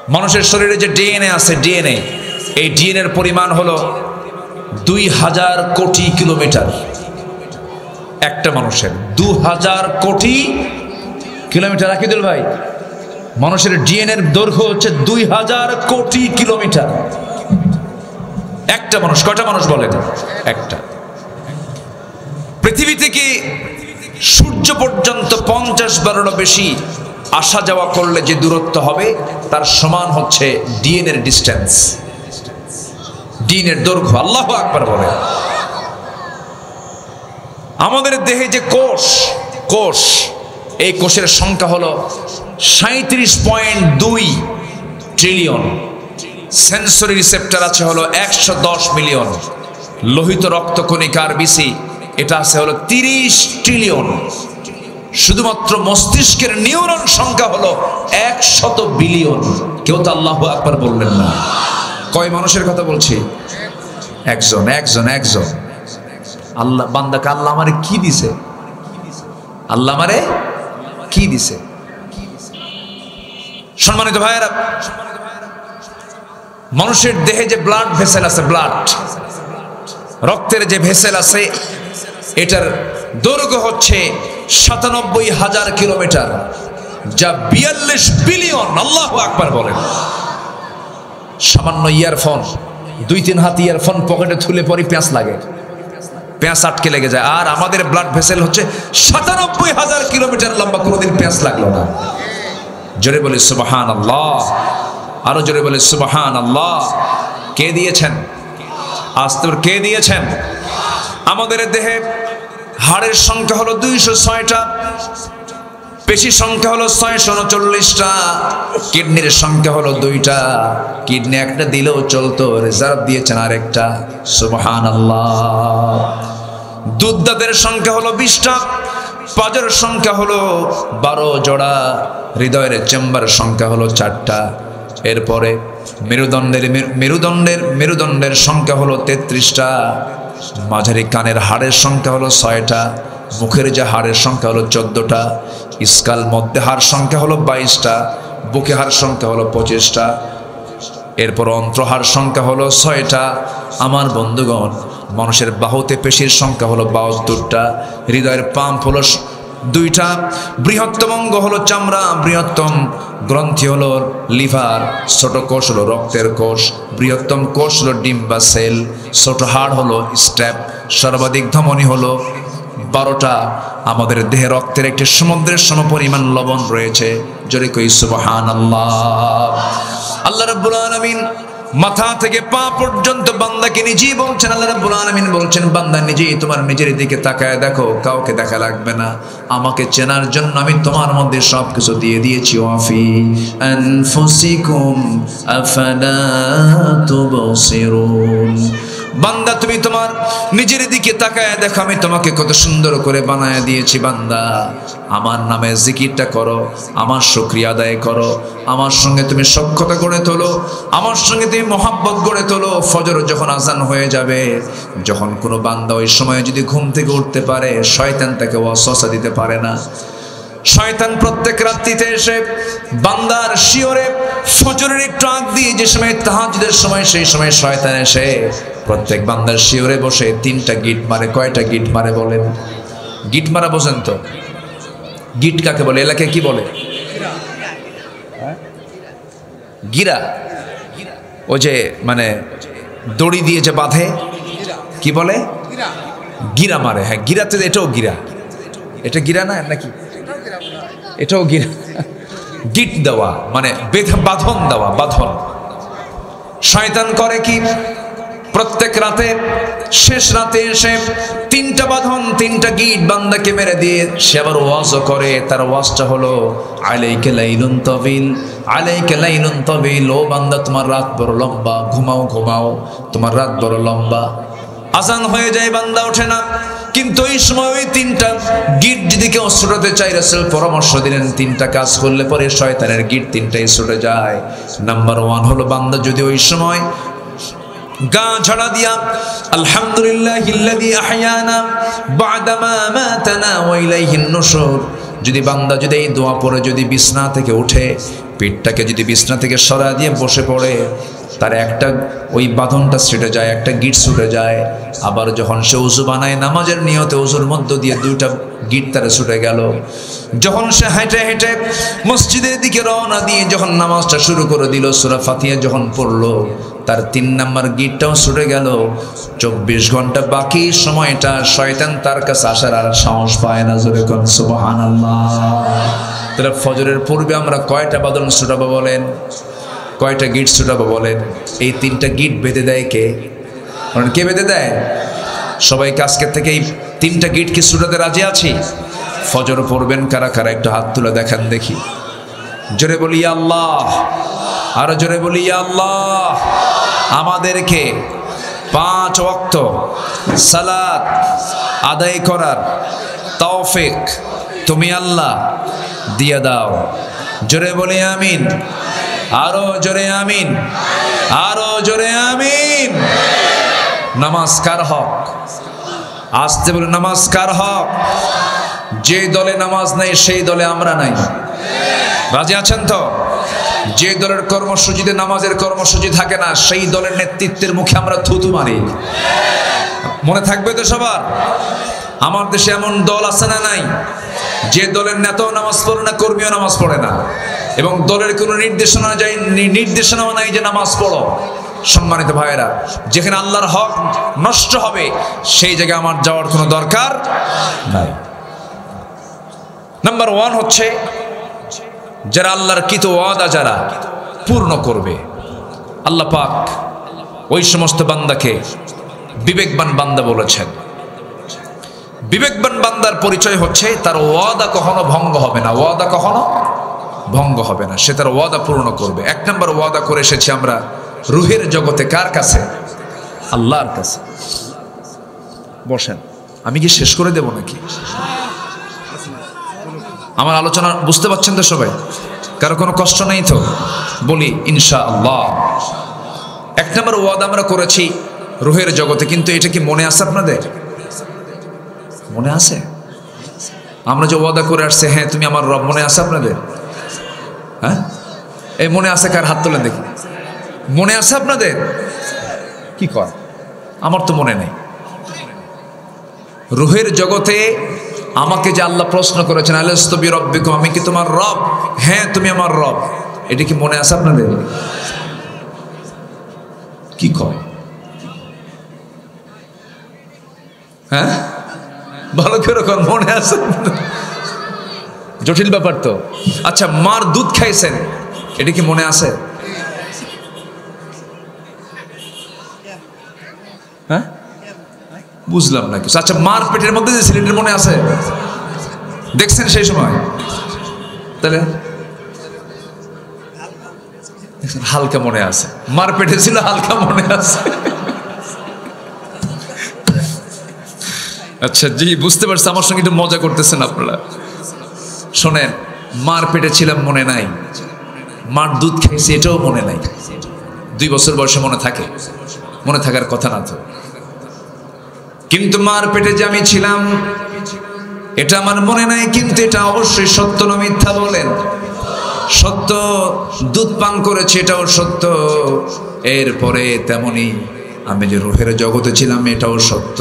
মানুষের শরীরে যে ডিএনএ আছে, ডিএনএ, এই ডিএনএর পরিমাণ হলো 2000 কোটি কিলোমিটার। একটা মানুষের 2000 কোটি কিলোমিটার। আকিদুল ভাই, মানুষের ডিএনএর দৈর্ঘ্য হচ্ছে 2000 কোটি কিলোমিটার। একটা মানুষ। কয়টা মানুষ বলেন? একটা। পৃথিবী থেকে সূর্য পর্যন্ত 50 বারেরও বেশি আসা যাওয়া করলে যে দূরত্ব হবে তার সমান হচ্ছে ডিএনএর ডিস্টেন্স, ডিএনএর দৈর্ঘ্য। আল্লাহু আকবার বলে। আমাদের দেহে যে কোষ, এই কোষের সংখ্যা হলো 37.2 ট্রিলিয়ন। সেন্সরি রিসেপ্টর আছে হলো 110 মিলিয়ন। লোহিত রক্তকণিকার বিসি এটা আছে হলো 30 ট্রিলিয়ন। শুধুমাত্র মস্তিষ্কের নিউরন সংখ্যা হলো 100 বিলিয়ন। কেউ তো আল্লাহু আকবার বললেন না। কয় মানুষের কথা বলছি? একজন। আল্লাহ বান্দাকে আল্লাহ আমারে কি দিছে? আল্লাহ আমারে কি দিছে? সম্মানিত ভাইয়েরা, মানুষের দেহে যে ব্লাড ভেসেল আছে, ব্লাড রক্তের যে ভেসেল আছে, এটার দৈর্ঘ্য হচ্ছে 97,000 কিলোমিটার, যা 42 বিলিয়ন। আল্লাহু আকবার বলেন। সামান্য ইয়ারফোন, 2-3 হাত ইয়ারফোন পকেটে তুলে পরে প্যাঁচ লাগে, প্যাঁচ আটকে লেগে যায়। আর আমাদের ব্লাড ভেসেল হচ্ছে 97,000 কিলোমিটার লম্বা, কোনোদিন প্যাঁচ লাগলো না। জোরে বলে সুবহানাল্লাহ, আরো জোরে বলে সুবহানাল্লাহ। কে দিয়েছেন? আস্তে কে দিয়েছেন? আমাদের দেহে হাড়ের সংখ্যা হলো 206টা, পেশির সংখ্যা হলো 639টা, কিডনির সংখ্যা হলো 2টা। কিডনি একটা দিলেও চলতো, রিজার্ভ দিয়েছেন আরেকটা। সুবহানাল্লাহ। দুধদাঁতের সংখ্যা হলো 20টা, পাজরের সংখ্যা হলো 12 জোড়া, হৃদয়ের চেম্বার সংখ্যা হলো 4টা। এরপরে মেরুদণ্ডের সংখ্যা হলো 33টা, মাঝারি কানের হাড়ের সংখ্যা হলো 6টা, মুখের যে হাড়ের সংখ্যা হলো 14টা, স্কাল মধ্যে হাড় সংখ্যা হলো 22টা, বুকে হাড় সংখ্যা হলো 25টা। এরপর অন্ত্রহাড় সংখ্যা হলো 6টা। আমার বন্ধুগণ, মানুষের বাহুতে পেশির সংখ্যা হলো 72টা, হৃদয়ের পাম্প হলো 2টা, বৃহত্তম অঙ্গ হলো চামড়া, বৃহত্তম গ্রন্থি হলো লিভার, ছোট কোষ হলো রক্তের কোষ, বৃহত্তম কোষ হলো ডিম্বা সেল, ছোট হাড় হলো স্ট্র্যাপ, সর্বাধিক ধমনী হলো 12টা। আমাদের দেহে রক্তের একটি সমুদ্রের সমপরিমাণ লবণ রয়েছে। জোরে কই সুবহানাল্লাহ। আল্লাহ রাব্বুল আলামিন মাথা থেকে পা পর্যন্ত বান্দাকে নিজেই বলছেন। আল্লাহ রাব্বুল আলামিন বলছেন, বান্দা নিজেই তোমার নিজের দিকে তাকায় দেখো, কাউকে দেখা লাগবে না। আমাকে চেনার জন্য আমি তোমার মধ্যে সবকিছু দিয়ে দিয়েছি। ওয়াফি আনফুসিকুম আফালা তুবসিরুন। বান্দা তুমি তোমার নিজের দিকে তাকায় দেখো, আমি তোমাকে কত সুন্দর করে বানায় দিয়েছি। বান্দা, আমার নামে জিকিরটা করো, আমার শুকরিয়া আদায় করো, আমার সঙ্গে তুমি সখ্যতা গড়ে তোলো, আমার সঙ্গে তুমি মহাব্বত গড়ে তোলো। ফজর যখন আজান হয়ে যাবে, যখন কোনো বান্দা ওই সময় যদি ঘুম থেকে উঠতে পারে, শয়তান তাকে ওয়াসওয়াসা দিতে পারে না। শয়তান প্রত্যেক রাত্রিতে এসে বান্দার শিওরে ফজরের একটু আগ দিয়ে যে সময় তাহাজ্জুদের সময়, সেই সময় শয়তান এসে প্রত্যেক বান্দার শিওরে বসে 3টা গিট মারে। কয়টা গিট মারে বলেন? গিট মারা বোঝেন তো? গিট কাকে বলে? এলাকায় কি বলে? গিরা। ও যে মানে দড়ি দিয়ে যে বাঁধে, কি বলে? গিরা মারে। হ্যাঁ, গিরাতে এটাও গিরা। এটা গিরা না নাকি? এটাও গিরা। গিট দেওয়া মানে বাঁধন দেওয়া, বাঁধন। শয়তান করে কি? প্রত্যেক রাতে শেষ রাতে এসে 3টা বাঁধন, 3টা গিট বান্দাকে মেরে দিয়ে সে আবার ওয়াজও করে। তার ওয়াজটা হলো আলাইকা লাইলুন তাবিল, আলাইকা লাইলুন তাবিল। ও বান্দা, তোমার রাত বড় লম্বা, ঘুমাও, তোমার রাত বড় লম্বা। আজান হয়ে যায়, বান্দা ওঠে না। কিন্তু এই সময় ওই 3টা গিট যদি কেউ ছুটাতে চাই, রাসূল পরামর্শ দিলেন 3টা কাজ করলে পরে শয়তানের গিট 3টাই ছুটে যায়। নাম্বার 1 হলো, বান্দা যদি ওই সময় গা ঝাড়া দিয়া আলহামদুলিল্লাহিল্লাযী আহয়ানা বা'দামা মাতানা ওয়া ইলাইহিন নুশুর, যদি বান্দা যদি এই দোয়া পড়ে যদি বিছনা থেকে উঠে পিঠটাকে যদি বিছনা থেকে সরা দিয়ে বসে পড়ে, তার একটা ওই বাঁধনটা ছুটে যায়, একটা গিট ছুটে যায়। আবার যখন সে উজু বানায় নামাজের নিয়তে, উজুর মধ্য দিয়ে দুইটা গিট তারা ছুটে গেল। যখন সে হেঁটে হেঁটে মসজিদের দিকে রওনা দিয়ে যখন নামাজটা শুরু করে দিল, সূরা ফাতিহা যখন পড়লো, তার 3 নাম্বার গিটটাও ছুটে গেল। 24 ঘন্টা বাকি সময়টা শয়তান তার কাছে আসার আর সাহস পায় না। জোরে কোন সুবহানাল্লাহ। তাহলে ফজরের পূর্বে আমরা কয়টা বাঁধন ছুটাবো বলেন? কয়টা গিট ছুটাবো বলেন? এই 3টা গিট বেঁধে দেয় কে? কে বেঁধে দেয়? সবাইকে আজকের থেকে এই 3টা গিট কি ছুটাতে রাজি আছি? ফজর পড়বেন কারা কারা একটু হাত তুলে দেখান দেখি। জোরে বলি ইয়া আল্লাহ, আরো জোরে বলি ইয়া আল্লাহ। আমাদেরকে 5 ওয়াক্ত সালাত আদায় করার তৌফিক তুমি আল্লাহ দিয়ে দাও। জোরে বলি আমিন, আরো জোরে আমিন, আরো জোরে আমিন। নামাজ কার হক? আসতে বলে নামাজ কার হক? যে দলে নামাজ নাই সেই দলে আমরা নাই। রাজি আছেন তো? যে দলের কর্মসূচিতে নামাজের কর্মসূচি থাকে না, সেই দলের নেতৃত্বের মুখে আমরা থুতু মারি। মনে থাকবে তো সবার? আমার দেশে এমন দল আছে না নাই, যে দলের নেতাও নামাজ পড়ে না, কর্মীও নামাজ পড়ে না, এবং দলের কোনো নির্দেশনাও নাই যে নামাজ পড়ো। সম্মানিত ভাইয়েরা, যেখানে আল্লাহর হক নষ্ট হবে সেই জায়গায় আমার যাওয়ার কোনো দরকার নাই। নাম্বার 1 হচ্ছে যারা আল্লাহর কৃত ওয়াদা যারা পূর্ণ করবে। আল্লাহ পাক ওই সমস্ত বান্দাকে বিবেকবান বান্দা বলেছেন। বিবেকবান বান্দার পরিচয় হচ্ছে তার ওয়াদা কখনো ভঙ্গ হবে না। ওয়াদা কখনো ভঙ্গ হবে না, সে তার ওয়াদা পূর্ণ করবে। 1 নম্বর ওয়াদা করে এসেছি আমরা রুহের জগতে। কার কাছে? আল্লাহর কাছে। বসেন, আমি কি শেষ করে দেব নাকি? আমার আলোচনা বুঝতে পারছেন তো সবাই? কারো কোনো কষ্ট নেই তো? বলি ইনশাআল্লাহ। 1 নম্বর ওয়াদা আমরা করেছি রুহের জগতে, কিন্তু এটা কি মনে আছে আপনাদের? মনে আছে? আমরা যে ওয়াদা করে আসছে, হ্যাঁ তুমি আমার রব, মনে আছে আপনাদের? হ্যাঁ, এই মনে আছে কার? হাত তোলেন দেখি। মনে আছে আপনাদের? কি কর? আমার তো মনে নেই। রুহের জগতে আমাকে যে আল্লাহ প্রশ্ন করেছেন, আলাস্তু বিরব্বিকুম, আমি কি তোমার রব? হ্যাঁ তুমি আমার রব। এটা কি মনে আছে আপনাদের? কি কয়? হ্যাঁ, ভালো করে মনে আছে? জটিল ব্যাপার তো। আচ্ছা, মার দুধ খাইছেন, এটা কি মনে আছে? হ্যাঁ, বুঝলাম না কিছু। আচ্ছা, মার পেটের মধ্যে যে সিলিন্ডার মনে আছে? দেখছেন সেই সময়? তাহলে হালকা মনে আছে। মার পেটে ছিল, হালকা মনে আছে। আচ্ছা জি, বুঝতে পারছি। আমার সঙ্গে একটু মজা করতেছেন আপনারা। শোনেন, মার পেটে ছিলাম মনে নাই, মার দুধ খাইছি এটাও মনে নাই। 2 বছর বয়সে মনে থাকে? মনে থাকার কথা না তো। কিন্তু মার পেটে যে আমি ছিলাম এটা আমার মনে নাই, কিন্তু এটা অবশ্যই সত্য না মিথ্যা বলেন? সত্য। দুধ পান করেছি, এটাও সত্য। এরপরে তেমনি আমি যে রুহের জগতে ছিলাম এটাও সত্য।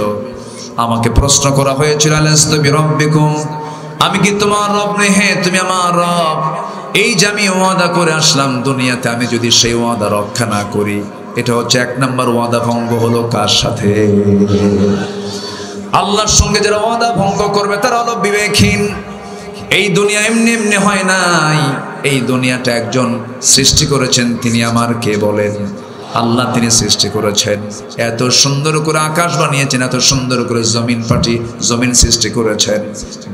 আমাকে প্রশ্ন করা হয়েছিল, আলাস্তু বিরব্বিকুম, আমি কি তোমার রব নই? হ্যাঁ তুমি আমার রব। এই যে আমি ওয়াদা করে আসলাম দুনিয়াতে, আমি যদি সেই ওয়াদা রক্ষা না করি, এটা হচ্ছে 1 নম্বর ওয়াদা ভঙ্গ হলো। কার সাথে? আল্লাহর সঙ্গে যারা ওয়াদা ভঙ্গ করবে তারা হলো বিবেকহীন। এই দুনিয়া এমনি এমনি হয় নাই। এই দুনিয়াটা একজন সৃষ্টি করেছেন, তিনি আমার কে বলেন? আল্লাহ। তিনি সৃষ্টি করেছেন, এত সুন্দর করে আকাশ বানিয়েছেন, এত সুন্দর করে জমিন সৃষ্টি করেছেন।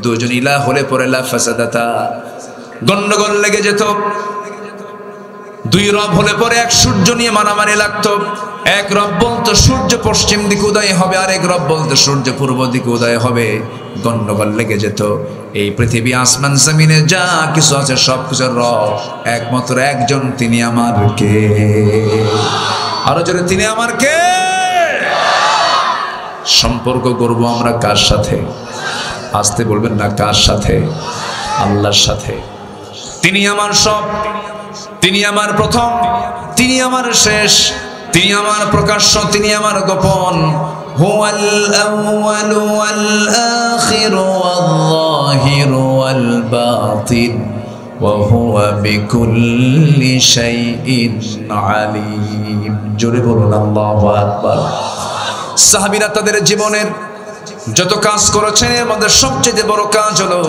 2 জন ইলাহ হলে পরে লা ফাসাদাতা, গন্ডগোল লেগে যেত। 2 রব হলে পরে এক সূর্য নিয়ে মারামারি লাগতো। এক রব বলতো সূর্য পশ্চিম দিকে উদয় হবে, আর এক রব বলতো সূর্য পূর্ব দিকে উদয় হবে। গন্ডগোল লেগে যেত। এই পৃথিবী আসমান জমিনে যা কিছু আছে সব কিছুর রব একমাত্র একজন, তিনি আমার কে? আরো জোরে, তিনি আমার কে? সম্পর্ক করব আমরা কার সাথে? আসতে বলবেন না, কার সাথে? আল্লাহর সাথে। তিনি আমার সব, তিনি আমার প্রথম, তিনি আমার শেষ, তিনি আমার প্রকাশ্য, তিনি আমার গোপন। হুয়াল আউয়ালু ওয়াল আখিরু ওয়াল যাহিরু ওয়াল বাতিন ওয়া হুয়া বিকুল্লি শাইইন আলীম। জোরে বলুন আল্লাহু আকবার। সাহাবীরা তাদের জীবনের যত কাজ করেছেন এর মধ্যে সবচেয়ে বড় কাজ হলো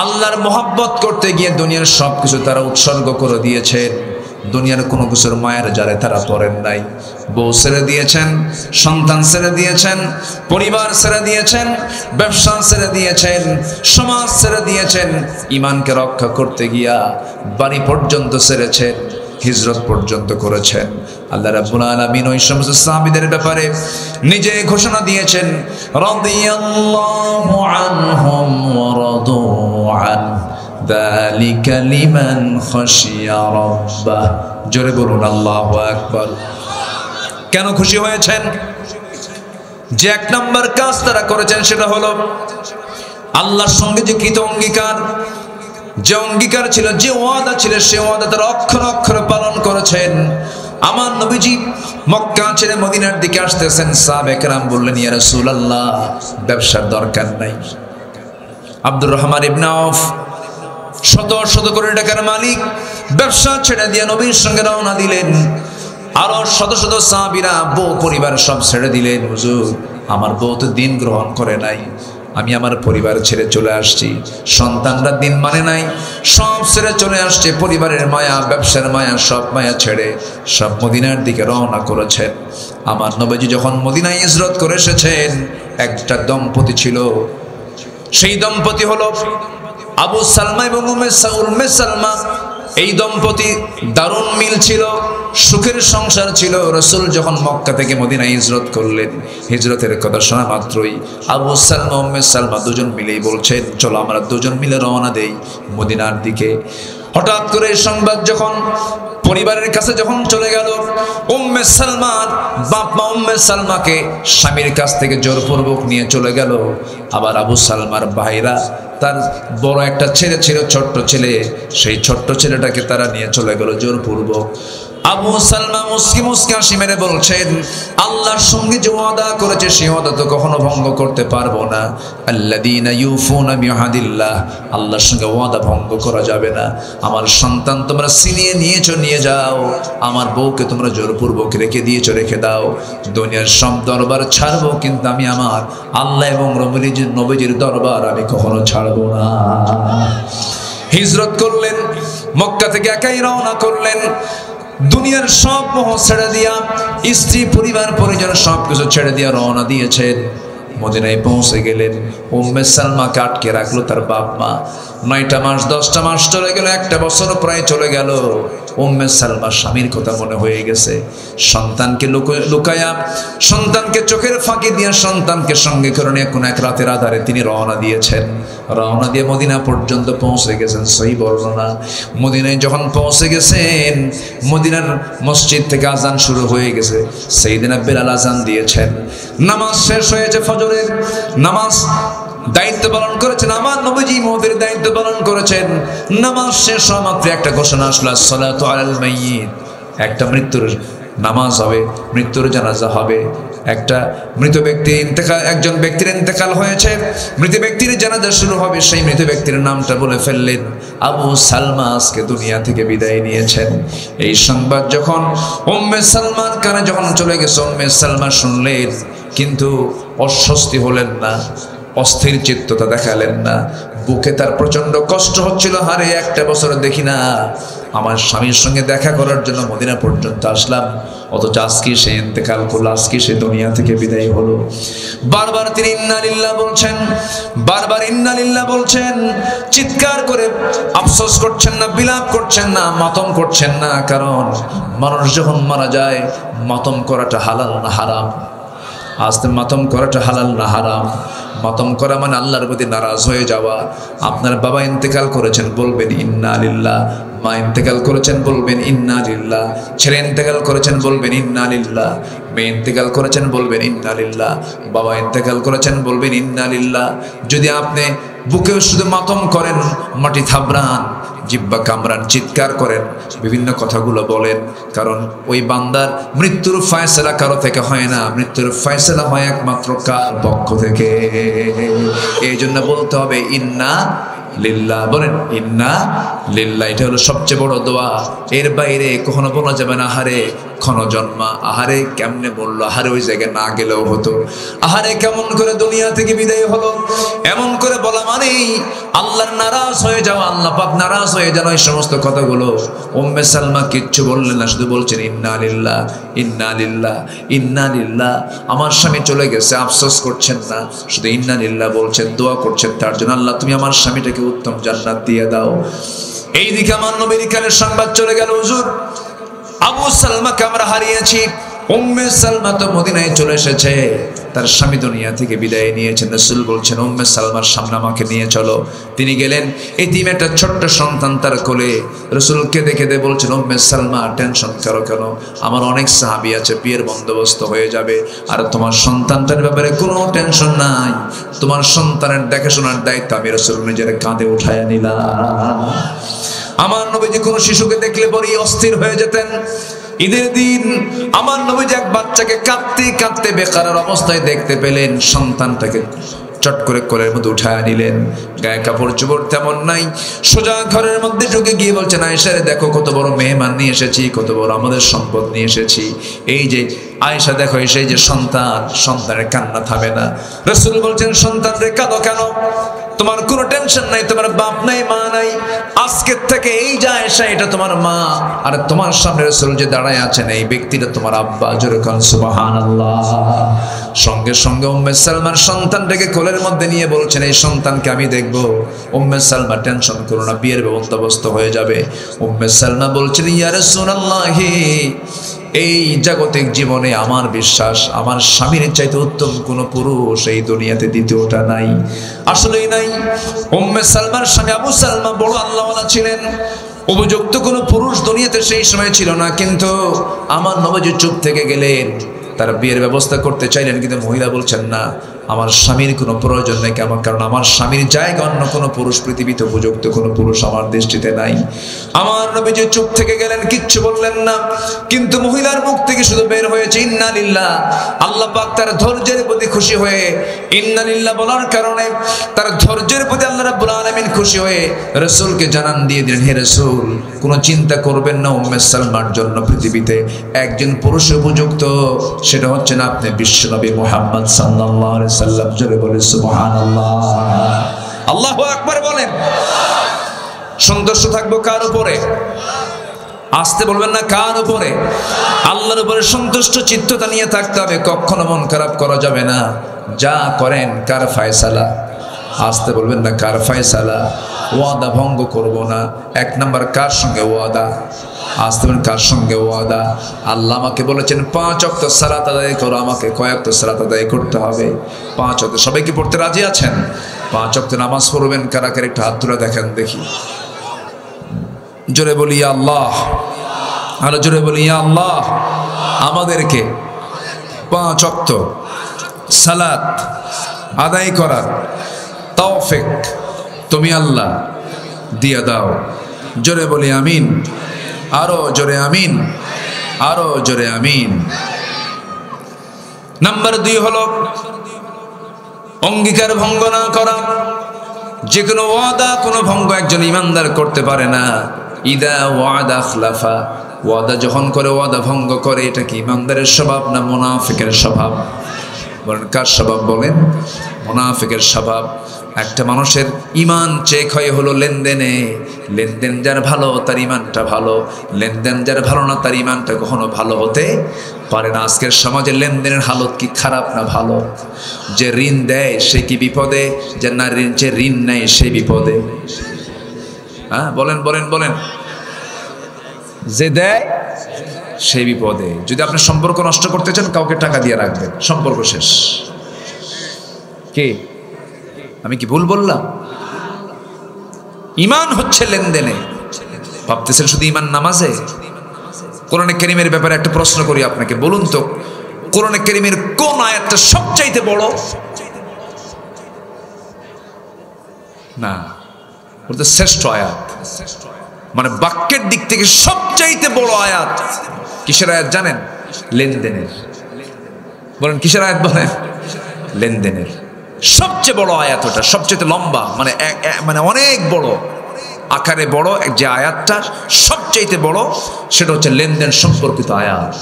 আল্লাহর মহব্বত করতে গিয়ে দুনিয়ার সবকিছু তারা উৎসর্গ করে দিয়েছেন। দুনিয়ার কোনো কিছুর মায়ের জালে তারা পড়েন নাই। বউ ছেড়ে দিয়েছেন, সন্তান ছেড়ে দিয়েছেন, পরিবার ছেড়ে দিয়েছেন, ব্যবসা ছেড়ে দিয়েছেন, সমাজ ছেড়ে দিয়েছেন। ইমানকে রক্ষা করতে গিয়া বাড়ি পর্যন্ত ছেড়েছেন, হিজরত পর্যন্ত করেছেন। আল্লাহ রাব্বুল আলামিন ওই সমস্ত সাহাবীদের ব্যাপারে নিজে ঘোষণা দিয়েছেন, রাদিয়াল্লাহু আনহুম ওয়া রাদু আন যালিকা লিমান খাশিয়া রাব্বাহ। জোরে বলুন আল্লাহু আকবার। কেন খুশি হয়েছেন? যে এক নম্বর কাজ তারা করেছেন সেটা হলো আল্লাহর সঙ্গে যে কৃত অঙ্গীকার, যে অঙ্গীকার ছিল, যে ওয়াদা ছিল, সে ওয়াদা তারা অক্ষরে অক্ষরে পালন করেছেন। আমার নবীজি মক্কা ছেড়ে মদিনার দিকে আসতেছেন, সাহাবায়ে কেরাম বললেন, ইয়া রাসূলুল্লাহ, ব্যবসার দরকার নাই। আব্দুর রহমান ইবনে আউফ শত শত কোটি টাকার মালিক, ব্যবসা ছেড়ে দিয়ে নবীর সঙ্গে রওনা দিলেন। আরো শত শত সাহাবীরা বউ পরিবার সব ছেড়ে দিলেন। হুজুর, আমার বউ তো দিন গ্রহণ করে নাই, আমি আমার পরিবার ছেড়ে চলে আসছি। সন্তানরা দিন মানে নাই, সব ছেড়ে চলে আসছে। পরিবারের মায়া, ব্যবসার মায়া, সব মায়া ছেড়ে সব মদিনার দিকে রওনা করেছেন। আমার নবীজি যখন মদিনায় হিজরত করে এসেছেন, একটা দম্পতি ছিল। সেই দম্পতি হলো আবু সালমা এবং উম্মে সালমা। এই দম্পতি দারুণ মিল ছিল, সুখের সংসার ছিল। রাসূল যখন মক্কা থেকে মদিনায় হিজরত করলেন, হিজরতের কথা শোনা মাত্রই আবু সালমা উম্মে সালমা দুজন মিলেই বলছেন, চলো আমরা দুজন মিলে রওনা দেই মদিনার দিকে। হঠাৎ করে সংবাদ যখন পরিবারের কাছে যখন চলে গেল, উম্মে সালমার বাপ মা উম্মে সালমাকে স্বামীর কাছ থেকে জোরপূর্বক নিয়ে চলে গেল। আবার আবু সালমার ভাইরা তার বড় একটা ছেলে ছিল, ছোট্ট ছেলে, সেই ছোট্ট ছেলেটাকে তারা নিয়ে চলে গেল জোরপূর্বক। আবু সালমা মুস্কি মুস্কি হাসি মেরে বলছেন, আল্লাহর সঙ্গে যে ওয়াদা করেছে সে ওয়াদা তো কখনো ভঙ্গ করতে পারবো না। আল্লাযীনা ইউফুনা বিআহদিল্লাহ, আল্লাহর সঙ্গে ওয়াদা ভঙ্গ করা যাবে না। আমার সন্তান তোমরা ছিনিয়ে নিয়েছো, নিয়ে যাও। আমার বউকে তোমরা জোরপূর্বক রেখে দিয়েছো, রেখে দাও। দুনিয়ার সব দরবার ছাড়বো, কিন্তু আমি আমার আল্লাহ এবং নবীজির দরবার আমি কখনো ছাড়বো না। হিজরত করলেন, মক্কা থেকে একাই রওনা করলেন। দুনিয়ার সব মোহ ছেড়ে দিয়া, স্ত্রী পরিবার পরিজন সবকিছু ছেড়ে দিয়া রওনা দিয়েছেন। মদিনায় পৌঁছে গেলেন। উম্মে সালমাকে আটকে রাখলো তার বাপ মা। 9টা মাস 10টা মাস চলে গেল, 1 বছর প্রায় চলে গেল। উম্মে সালমা স্বামীর কথা মনে হয়ে গেছে। সন্তানকে লুকায়া, সন্তানকে চোখের ফাঁকি দিয়া, সন্তানকে সঙ্গে করে নিয়ে কোন এক রাতের আধারে তিনি রওনা দিয়েছেন। রওনা দিয়ে মদিনা পর্যন্ত পৌঁছে গেছেন। সহি বর্ণনা, মদিনায় যখন পৌঁছে গেছেন, মদিনার মসজিদ থেকে আজান শুরু হয়ে গেছে। সাইয়েদনা বেলাল আজান দিয়েছেন। নামাজ শেষ হয়েছে, ফজরের নামাজ দায়িত্ব পালন করেছেন আমার নবীজি, মুহূর্তের দায়িত্ব পালন করেছেন। নামাজ শেষ হওয়া মাত্র একটা ঘোষণা আসলো, আসসালাতু আলাল মাইয়িত, একটা মৃত্যুর নামাজ হবে, মৃত্যুর জানাজা হবে। একটা মৃত ব্যক্তি ইন্তেকাল, একজন ব্যক্তির ইন্তেকাল হয়েছে, মৃত ব্যক্তির জানাজা শুরু হবে। সেই মৃত ব্যক্তির নামটা বলে ফেললেন, আবু সালমা আজকে দুনিয়া থেকে বিদায় নিয়েছেন। এই সংবাদ যখন উম্মে সালমার কানে যখন চলে গেছে, উম্মে সালমা শুনলেন, কিন্তু অস্বস্তি হলেন না, অস্থির চিত্ততা দেখালেন না। বুকে তার প্রচন্ড কষ্ট হচ্ছিল। হারে 1 বছর দেখি না আমার স্বামীর সঙ্গে দেখা করার জন্য মদিনা পর্যন্ত আসলাম, অথচ আজকে সে ইন্তেকাল করলো, আজকে সে দুনিয়া থেকে বিদায় হলো। বারবার তিনি ইন্না লিল্লাহ বলছেন, বারবার ইন্না লিল্লাহ বলছেন। চিৎকার করে আফসোস করছেন না, বিলাপ করছেন না, মাতম করছেন না। কারণ মানুষ যখন মারা যায়, মাতম করাটা হালাল না হারাম? আজকে মাতম করাটা হালাল না হারাম? মাতম করা মানে আল্লাহর প্রতি নারাজ হয়ে যাওয়া। আপনার বাবা ইন্তেকাল করেছেন, বলবেন ইন্না লিল্লাহ। মা ইন্তেকাল করেছেন, বলবেন ইন্না লিল্লাহ। ছেলে ইন্তেকাল করেছেন, বলবেন ইন্না লিল্লাহ। মেয়ে ইন্তেকাল করেছেন, বলবেন ইন্না লিল্লাহ। বাবা ইন্তেকাল করেছেন, বলবেন ইন্না লিল্লাহ। যদি আপনি বুকে শুধু মাতম করেন, মাটি থাবড়ান, জিহ্বা কামড়ান, চিৎকার করেন, বিভিন্ন কথাগুলো বলেন। কারণ ওই বান্দার মৃত্যুর ফয়সালা কারো থেকে হয় না, মৃত্যুর ফয়সালা হয় একমাত্র কার পক্ষ থেকে। এই জন্য বলতে হবে ইন্না লিল্লাহ, বলেন ইন্না লিল্লাহ। এটা হলো সবচেয়ে বড় দোয়া। এর বাইরে কখনো বলা যাবে না আহারে ক্ষণজন্মা, আহারে কেমনে বললো, আহারে ওই জায়গায় না গেলেও হতো, আহারে কেমন করে দুনিয়া থেকে বিদায় হলো, এমন করে বলা মানেই আল্লাহর নারাজ হয়ে যাওয়া, আল্লাহ পাক নারাজ হয়ে যাওয়া। এই সমস্ত কথাগুলো উম্মে সালমা কিচ্ছু বললেন না, শুধু বলছেন ইন্না লিল্লাহ ইন্না লিল্লাহ ইন্না লিল্লাহ। আমার স্বামী চলে গেছে, আফসোস করছেন না, শুধু ইন্না লিল্লাহ বলছেন, দোয়া করছেন তার জন্য, আল্লাহ তুমি আমার স্বামীটাকে উত্তম জান্নাত দিয়ে দাও। এইদিকে আমার নবীর কানে সংবাদ চলে গেল, হুজুর আবু সালমাকে আমরা হারিয়েছি। উম্মে সালমা তো মদিনায় চলে এসেছে, তার স্বামী দুনিয়া থেকে বিদায় নিয়েছেন। রাসূল বলছেন উম্মে সালমার সামনে আমাকে নিয়ে চলো। তিনি গেলেন, এতিম একটা ছোট্ট সন্তান তার কোলে। রাসূল কেঁদে কেঁদে বলছেন উম্মে সালমা টেনশন করো কেন, আমার অনেক সাহাবী আছে, বিয়ের বন্দোবস্ত হয়ে যাবে, আর তোমার সন্তানটার ব্যাপারে কোনো টেনশন নাই, তোমার সন্তানের দেখাশোনার দায়িত্ব আমি রাসূল নিজের কাঁধে উঠায় নিলাম। আমার নবীজি কোনো শিশুকে দেখলে বড়ই অস্থির হয়ে যেতেন। ঈদের দিন আমার নবীজি এক বাচ্চাকে কাঁদতে কাঁদতে বেকারার অবস্থায় দেখতে পেলেন, সন্তানটাকে চট করে কোলের মধ্যে উঠায় নিলেন। গায়ে কাপড় চোপড় তেমন নাই, সোজা ঘরের মধ্যে ঢুকে গিয়ে বলছেন আয়েশা রে দেখো কত বড় মেহমান নিয়ে এসেছি, কত বড় আমাদের সম্পদ নিয়ে এসেছি। এই যে আয়েশা দেখো সেই যে সন্তান, সন্তানের কান্না থামে না। রাসূল বলছেন সন্তান রে কাঁদো কেন, তোমার কোনো টেনশন নাই, তোমার বাপ নাই মা নাই, আজকের থেকে এই যে আয়েশা এটা তোমার মা, আর তোমার সামনে রাসূল যে দাঁড়ায় আছেন এই ব্যক্তিটা তোমার আব্বা। জোরে কান সুবহানাল্লাহ। সঙ্গে সঙ্গে উম্মে সালমার সন্তানটাকে কোলের মধ্যে নিয়ে বলছেন এই সন্তানকে আমি দেখব। উম্মে সালমা টেনশন করো না, বিয়ের বন্দোবস্ত হয়ে যাবে। উম্মে সালমা বলছেন ইয়া রাসূলুল্লাহ, এই জাগতিক জীবনে আমার বিশ্বাস আমার স্বামীর চাইতে উত্তম কোনো পুরুষ এই দুনিয়াতে দ্বিতীয়টা নাই, আসলেই নাই। উম্মে সালমার স্বামী আবু সালমা বড় আল্লাহওয়ালা ছিলেন, উপযুক্ত কোনো পুরুষ দুনিয়াতে সেই সময় ছিল না। কিন্তু আমার নবীজি চুপ থেকে গেলেন, তার বিয়ের ব্যবস্থা করতে চাইলেন, কিন্তু মহিলা বলছেন না আমার স্বামীর কোনো প্রয়োজন নেই, কারণ আমার স্বামীর জায়গা অন্য কোনো পুরুষ পৃথিবীতে উপযুক্ত কোনো পুরুষ আমার দৃষ্টিতে নাই। আমার নবীজি চুপ থেকে গেলেন, কিচ্ছু বললেন না। কিন্তু মহিলার মুখ থেকে শুধু বের হয়েছে ইন্না লিল্লাহ। আল্লাহ পাক তার ধৈর্যের প্রতি খুশি হয়ে ইন্না লিল্লাহ বলার কারণে তার ধৈর্যের প্রতি আল্লাহ রাব্বুল আলামিন খুশি হয়ে রাসূলকে জানান দিয়ে দিলেন, হে রাসূল কোনো চিন্তা করবেন না, উম্মে সালমার জন্য পৃথিবীতে একজন পুরুষ উপযুক্ত, সেটা হচ্ছে না আপনি বিশ্বনবী মুহাম্মদ সাল্লাল্লাহু আলাইহি সাল্লাম। জোরে বলে সুবহানাল্লাহ, আল্লাহু আকবার বলেন। সন্তুষ্ট থাকবো কার উপরে? আসতে বলবেন না, কার উপরে? আল্লাহর উপরে সন্তুষ্ট চিত্ততা নিয়ে থাকতে হবে, কখনো মন খারাপ করা যাবে না। যা করেন কার ফয়সালা? আসতে বলবেন না, কার ফয়সালা? ওয়াদা ভঙ্গ করব না। এক নাম্বার কার সঙ্গে ওয়াদা? আসতে বলেন কার সঙ্গে ওয়াদা? আল্লাহ আমাকে বলেছেন 5 ওয়াক্ত সালাত আদায় করো, আমাকে কয় ওয়াক্ত সালাত আদায় করতে হবে? 5 ওয়াক্ত। সবাই কি পড়তে রাজি আছেন? 5 ওয়াক্ত নামাজ পড়বেন কারা কারা একটু হাত তুলে দেখেন দেখি। জোরে বলি আল্লাহ, আরো জোরে বলি আল্লাহ। আমাদেরকে 5 ওয়াক্ত সালাত আদায় করার তৌফিক তুমি আল্লাহ দিয়ে দাও। জোরে বলি আমিন, আরো জোরে আমিন, আরো জোরে আমিন। নাম্বার 2 হলো অঙ্গীকার ভঙ্গ না করা। যে কোনো ওয়াদা কোনো ভঙ্গ একজন ইমানদার করতে পারে না। ইদা ওয়াদা খলাফা, ওয়াদা যখন করে ওয়াদা ভঙ্গ করে, এটা কি ইমানদারের স্বভাব না মুনাফিকের স্বভাব? বলেন কার স্বভাব? বলেন মুনাফিকের স্বভাব। একটা মানুষের ইমান চেক হয় হলো লেনদেনে। লেনদেন যার ভালো তার ইমানটা ভালো, লেনদেন যার ভালো না তার ইমানটা কখনো ভালো হতে পারে না। আজকের সমাজে লেনদেনের হালত কি খারাপ না ভালো? যে ঋণ দেয় সে কি বিপদে? যে না ঋণ, যে ঋণ নেয় সে বিপদে। হ্যাঁ বলেন বলেন বলেন। যে দেয় সেই বিপদে। যদি আপনি সম্পর্ক নষ্ট করতে চান, কাউকে টাকা দিয়ে রাখবেন, সম্পর্ক শেষ। কে? আমি কি ভুল বললাম? ইমান হচ্ছে লেনদেনে। ভাবতেছেন শুধু ইমান নামাজে? কোরআনে কারীমের ব্যাপারে একটা প্রশ্ন করি আপনাকে, বলুন তো কোরআনে কারীমের কোন আয়াতটা সবচাইতে বড়? না, ওটা শ্রেষ্ঠ আয়াত। মানে বাক্যের দিক থেকে সবচাইতে বড় আয়াত কিসের আয়াত জানেন? লেনদেনের। বলেন কিসের আয়াত? বলেন লেনদেনের। সবচেয়ে বড় আয়াত ওটা, সবচেয়ে লম্বা, মানে মানে অনেক বড় আকারে বড় যে আয়াতটা সবচাইতে বড়, সেটা হচ্ছে লেনদেন সম্পর্কিত আয়াত।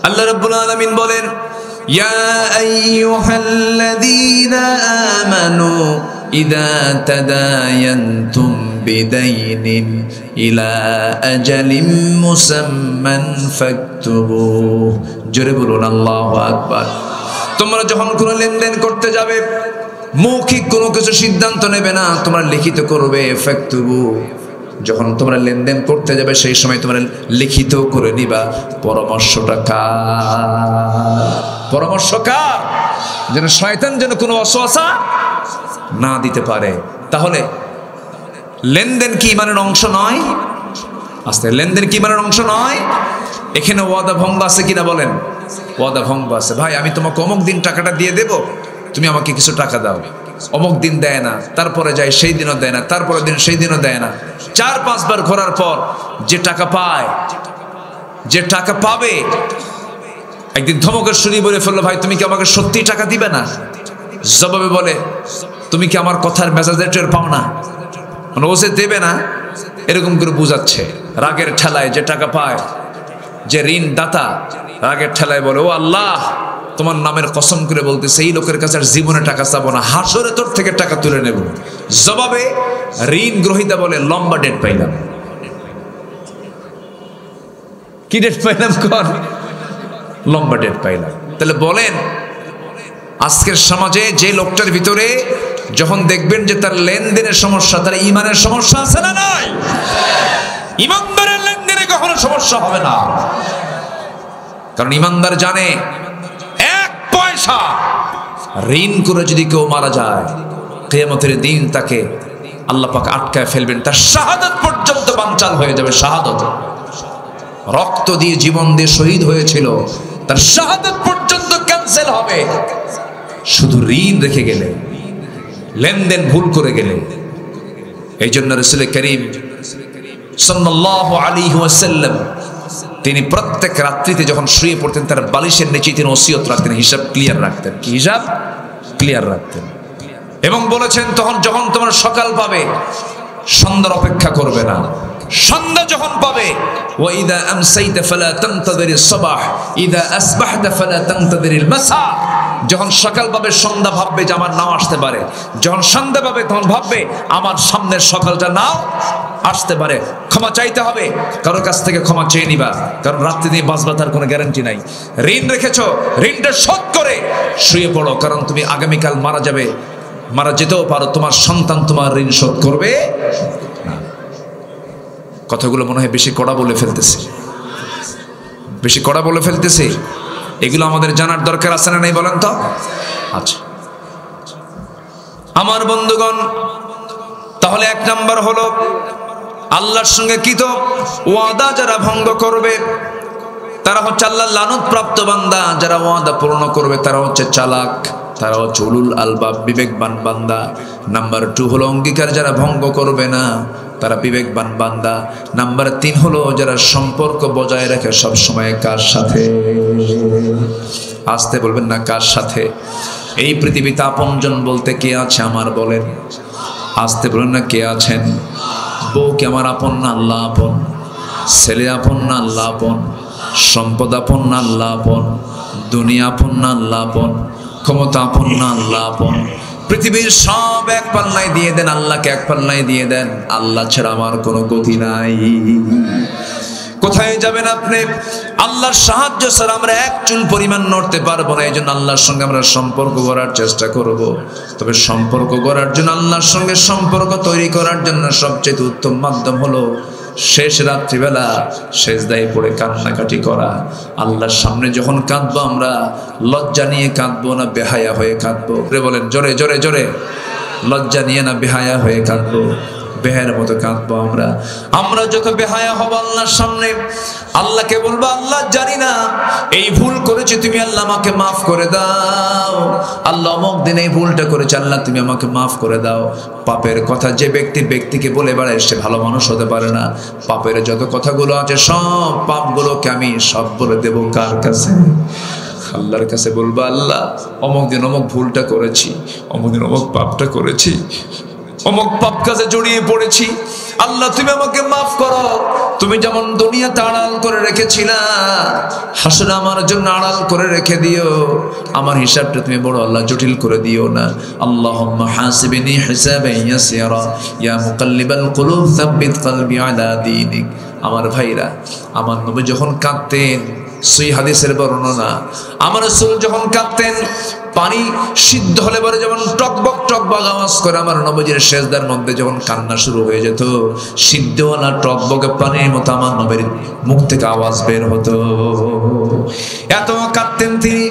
আল্লাহ রাব্বুল আলামিন বলেন, ইয়া আইয়ুহাল্লাযীনা আমানু ইযা তাদায়ানতুম বিদাইনিন ইলা আজালিম মুসাম্মান ফাকতুবু। জোরে বলুন আল্লাহু আকবার। তোমরা যখন কোনো লেনদেন করতে যাবে, মৌখিক কোনো কিছু সিদ্ধান্ত নেবে না, তোমরা লিখিত করবে। ফাকতুবু, যখন তোমরা লেনদেন করতে যাবে সেই সময় তোমরা লিখিত করে নিবা। পরামর্শটা কার? পরামর্শ কার? যেন শয়তান যেন কোনো ওয়াসওয়াসা না দিতে পারে। তাহলে লেনদেন কি ইমানের অংশ নয়? আস্তে, লেনদেন কি ইমানের অংশ নয়? এখানে ওয়াদা ভঙ্গ আছে কিনা বলেন? ওয়াদা ভঙ্গ আছে। ভাই আমি তোমাকে অমুক দিন টাকাটা দিয়ে দেব, তুমি আমাকে কিছু টাকা দাও। অমুক দিন দেয় না, তারপরে যায় সেই দিনও দেয় না, তারপরে দিন সেই দিনও দেয় না। 4-5 বার ঘোরার পর যে টাকা পায়, যে টাকা পাবে, একদিন ধমকের সুরি বলে ফেললো, ভাই তুমি কি আমাকে সত্যি টাকা দিবে না? জবাবে বলে, তুমি কি আমার কথার মেজাজের টের পাও না? মানে ও যে দেবে না এরকম করে বুঝাচ্ছে। রাগের ঠেলায় যে টাকা পায়, যে ঋণ দাতা, রাগের ঠেলায় বলে, ও আল্লাহ তোমার নামের কসম করে বলতেছে এই লোকের কাছে আর জীবনে টাকা চাবো না, হাসরে তোর থেকে টাকা তুলে নেব। জবাবে ঋণ গ্রহীতা বলে, লম্বা ডেট পাইলাম। কি ডেট পাইলাম? কর, লম্বা ডেট পাইলাম। তাহলে বলেন আজকের সমাজে যে লোকটার ভিতরে যখন দেখবেন যে তার লেনদেনের সমস্যা, তার ইমানের সমস্যা আছে না নাই? ইমানদারের লেনদেনে কখনো সমস্যা হবে না, কারণ ইমানদার জানে এক পয়সা ঋণ করে যদি কেউ মারা যায়, কিয়ামতের দিন তাকে আল্লাহ পাক আটকায় ফেলবেন, তার শাহাদাত পর্যন্ত বানচাল হয়ে যাবে। শাহাদাত, রক্ত দিয়ে জীবন দিয়ে শহীদ হয়েছিল, তার শাহাদাত পর্যন্ত ক্যান্সেল হবে শুধু ঋণ রেখে গেলে, লেনদেন ভুল করে গেলে। এই জন্য রাসূল করিম সাল্লাল্লাহু আলাইহি ওয়াসাল্লাম তিনি প্রত্যেক রাত্রিতে যখন শুয়ে পড়তেন তার বালিশের নিচে তিনি ওসিয়ত রাখতেন, হিসাব ক্লিয়ার রাখতেন। কি হিসাব? ক্লিয়ার রাখতেন। এবং বলেছেন তখন যখন তোমরা সকাল পাবে সন্ধ্যার অপেক্ষা করবে না, সন্ধ্যা যখন পাবে, ওয়াইদা আমসাইতা ফালা তানতাযিরিস সাবাহ ইদা আসবাহতা ফালা তানতাযিরিল মাসা, যখন সকাল পাবে সন্ধ্যা ভাববে যে আমার নাও আসতে পারে, যখন সন্ধ্যা পাবে তখন ভাববে আমার সামনের সকালটা নাও আসতে পারে। ক্ষমা চাইতে হবে, কারোর কাছ থেকে ক্ষমা চেয়ে নিবা, কারণ রাত্রি দিয়ে বাঁচবা তার কোনো গ্যারান্টি নাই। ঋণ রেখেছো, ঋণটা শোধ করে শুয়ে পড়ো, কারণ তুমি আগামীকাল মারা যাবে, মারা যেতেও পারো, তোমার সন্তান তোমার ঋণ শোধ করবে না। কথাগুলো মনে হয় বেশি কড়া বলে ফেলতেছে, বেশি কড়া বলে ফেলতেছে। এগুলো আমাদের জানার দরকার আছে না নাই বলেন তো? আচ্ছা আমার বন্ধুগণ, তাহলে 1 নাম্বার হলো আল্লাহর সঙ্গে কৃত ওয়াদা যারা ভঙ্গ করবে তারা হচ্ছে আল্লাহর লানত প্রাপ্ত বান্দা। যারা ওয়াদা পূর্ণ করবে তারা হচ্ছে চালাক, তারা হচ্ছে উলুল আলবাব, বিবেকবান বান্দা। নাম্বার 2 হলো অঙ্গীকার যারা ভঙ্গ করবে না তারা বিবেকবান বান্দা। নাম্বার 3 হলো যারা সম্পর্ক বজায় রাখে সব সময়। কার সাথে? আসতে বলবেন না, কার সাথে? এই পৃথিবীতে আপনজন বলতে কে আছে আমার বলেন? আসতে বলবেন না, কে আছেন? বউ কি আমার আপন না আল্লাহ আপন? ছেলে আপন না আল্লাহ আপন? সম্পদ আপন না আল্লাহ আপন? দুনিয়া আপন না আল্লাহ আপন? ক্ষমতা আপন না আল্লাহ আপন? পৃথিবীর সব এক পাল্লায় দিয়ে দেন, আল্লাহকে এক পাল্লায় দিয়ে দেন। আল্লাহ ছাড়া আমার কোনো গতি নাই। কোথায় যাবেন আপনি? আল্লাহর সাহায্য ছাড়া আমরা এক চুল পরিমাণ নড়তে পারবো না। এই জন্য আল্লাহর সঙ্গে আমরা সম্পর্ক গড়ার চেষ্টা করব। তবে সম্পর্ক গড়ার জন্য, আল্লাহর সঙ্গে সম্পর্ক তৈরি করার জন্য সবচেয়ে উত্তম মাধ্যম হলো শেষ রাত্রিবেলা সেজদায় পড়ে কান্নাকাটি করা। আল্লাহর সামনে যখন কাঁদবো আমরা লজ্জা নিয়ে কাঁদবো না বেহায়া হয়ে কাঁদবো? বলেন জোরে জোরে জোরে, লজ্জা নিয়ে না বেহায়া হয়ে কাঁদবো? বেহায়ার মতো কাঁদবো আমরা যত বেহায়া হব আল্লাহর সামনে, আল্লাহকে বলবো আল্লাহ জানি না এই ভুল করেছি, তুমি আল্লাহ আমাকে মাফ করে দাও। আল্লাহ অমুক দিন এই ভুলটা করেছে, আল্লাহ তুমি আমাকে মাফ করে দাও। পাপের কথা যে ব্যক্তিকে বলে বেড়ায় সে ভালো মানুষ হতে পারে না। পাপের যত কথাগুলো আছে সব পাপগুলোকে আমি সব বলে দেবো কার কাছে? আল্লাহর কাছে বলবো আল্লাহ অমুক দিন অমুক ভুলটা করেছি, অমুক দিন অমুক পাপটা করেছি, অমুক পাপ কাজে জড়িয়ে পড়েছি, আল্লাহ তুমি আমাকে মাফ করো। তুমি যেমন দুনিয়াতে আড়াল করে রেখেছিলা, হাসরে আমার জন্য আড়াল করে রেখে দিও। আমার হিসাবটা তুমি বড় আল্লাহ জটিল করে দিও না। আল্লাহুম্মা হাসিবনি হিসাবান ইয়াসিরা ইয়া মুকাল্লিবাল কুলুব সাব্বিত কলবি আলা দীনিক। আমার ভাইরা, আমার নবী যখন কাঁদতেন, সহিহ হাদিসের বর্ণনা, আমার রাসূল যখন কাঁদতেন পানি সিদ্ধ হলে পরে যেমন টকবক টকবক আওয়াজ করে আমার নবীর সেজদার মধ্যে যখন কান্না শুরু হয়ে যেত, সিদ্ধওয়ালা টকবকে পানির মতো আমার নবীর মুখ থেকে আওয়াজ বের হতো। এত কাঁদতেন তিনি।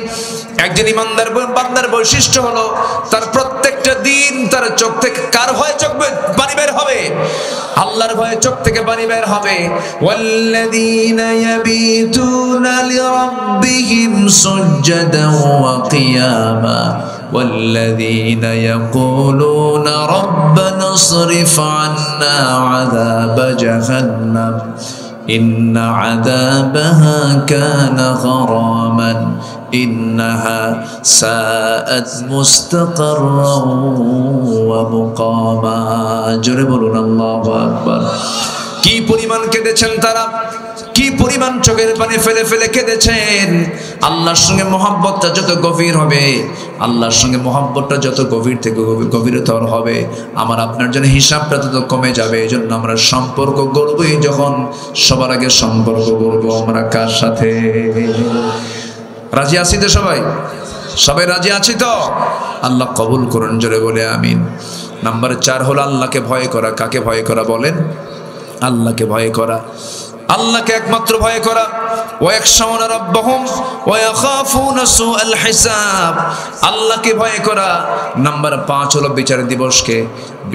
একজন ইমানদার বান্দার বৈশিষ্ট্য হলো তার প্রত্যেকটা দিন তার চোখ থেকে কার ভয়ে চোখ পানি বের হবে? আল্লাহর ভয়ে চোখ থেকে পানি বের হবে। ওয়াল্লাযীনা ইয়াবিতুনা লিরাব্বিহিম সুজদান ওয়া কিয়ামা ওয়াল্লাযীনা ইয়াকুলুনা রাব্বানা ইসরিফ আন্না আযাবা জাহান্নাম ইন্না আযাবাহা কানা গরামান ইন্নাহা সাআত মুস্তাকাররান ওয়া মুকামা। জোরে বলুন আল্লাহু আকবার। কি পরিমাণ কেঁদেছেন তারা, কি পরিমাণ চোখের পানি ফেলে ফেলে কেঁদেছেন। আল্লাহর সঙ্গে মহব্বতটা যত গভীর হবে, আল্লাহর সঙ্গে মহব্বতটা যত গভীর থেকে গভীরতর হবে, আমার আপনার জন্য হিসাবটা তত কমে যাবে। এই জন্য আমরা সম্পর্ক গড়বই যখন, সবার আগে সম্পর্ক গড়বো আমরা কার সাথে? রাজি আছি তো সবাই? সবাই রাজি আছি তো? আল্লাহ কবুল করুন, জোরে বলে আমিন। নাম্বার 4 হলো আল্লাহকে ভয় করা। কাকে ভয় করা বলেন? আল্লাহকে ভয় করা, আল্লাহকে একমাত্র ভয় করা। ওয়ায়াখশাউনা রাব্বাহুম ওয়ায়াখাফুনা সুআল হিসাব। আল্লাহকে ভয় করা। নাম্বার 5 হলো বিচার দিবসকে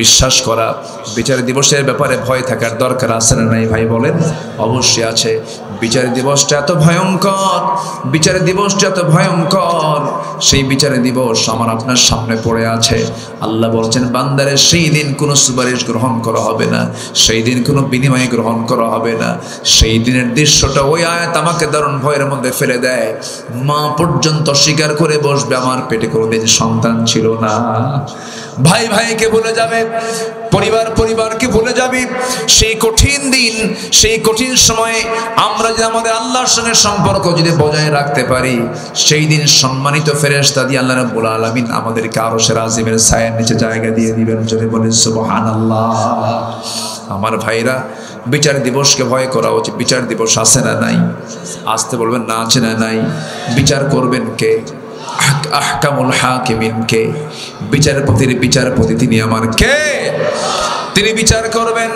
বিশ্বাস করা। বিচার দিবসের ব্যাপারে ভয় থাকার দরকার আছে না নাই ভাই বলেন? অবশ্যই আছে। বিচার দিবসটা এত ভয়ঙ্কর, বিচার দিবসটা এত ভয়ঙ্কর, সেই বিচার দিবস আমার আপনার সামনে পড়ে আছে। আল্লাহ বলছেন বান্দারে সেই দিন কোনো সুপারিশ গ্রহণ করা হবে না, সেই দিন কোনো বিনিময় গ্রহণ করা হবে না। সেই দিনের দৃশ্যটা ওই আয়াত আমাকে দারুণ ভয়ের মধ্যে ফেলে দেয়। মা পর্যন্ত স্বীকার করে বসবে আমার পেটে কোনোদিন সন্তান ছিল না। ভাই ভাইকে ভুলে যাবে, পরিবার পরিবারকে ভুলে যাবে। সেই কঠিন দিন, সেই কঠিন সময়ে আমরা যদি আমাদের আল্লাহর সঙ্গে সম্পর্ক যদি বজায় রাখতে পারি, সেই দিন সম্মানিত ফেরেশতা দিয়ে আল্লাহ রাব্বুল আলামিন আমাদেরকে আরশের আজিমের ছায়ার নিচে জায়গা দিয়ে দিবেন। জোরে বলেন সুবহানাল্লাহ। আমার ভাইরা, বিচার দিবসকে ভয় করা উচিত। বিচার দিবস আছে না নাই? আসতে বলবেন না আছে না নাই? বিচার করবেন কে? আহকামুল হাকিমিন কে? বিচারপতির বিচারপতি তিনি আমার কে? তিনি বিচার করবেন,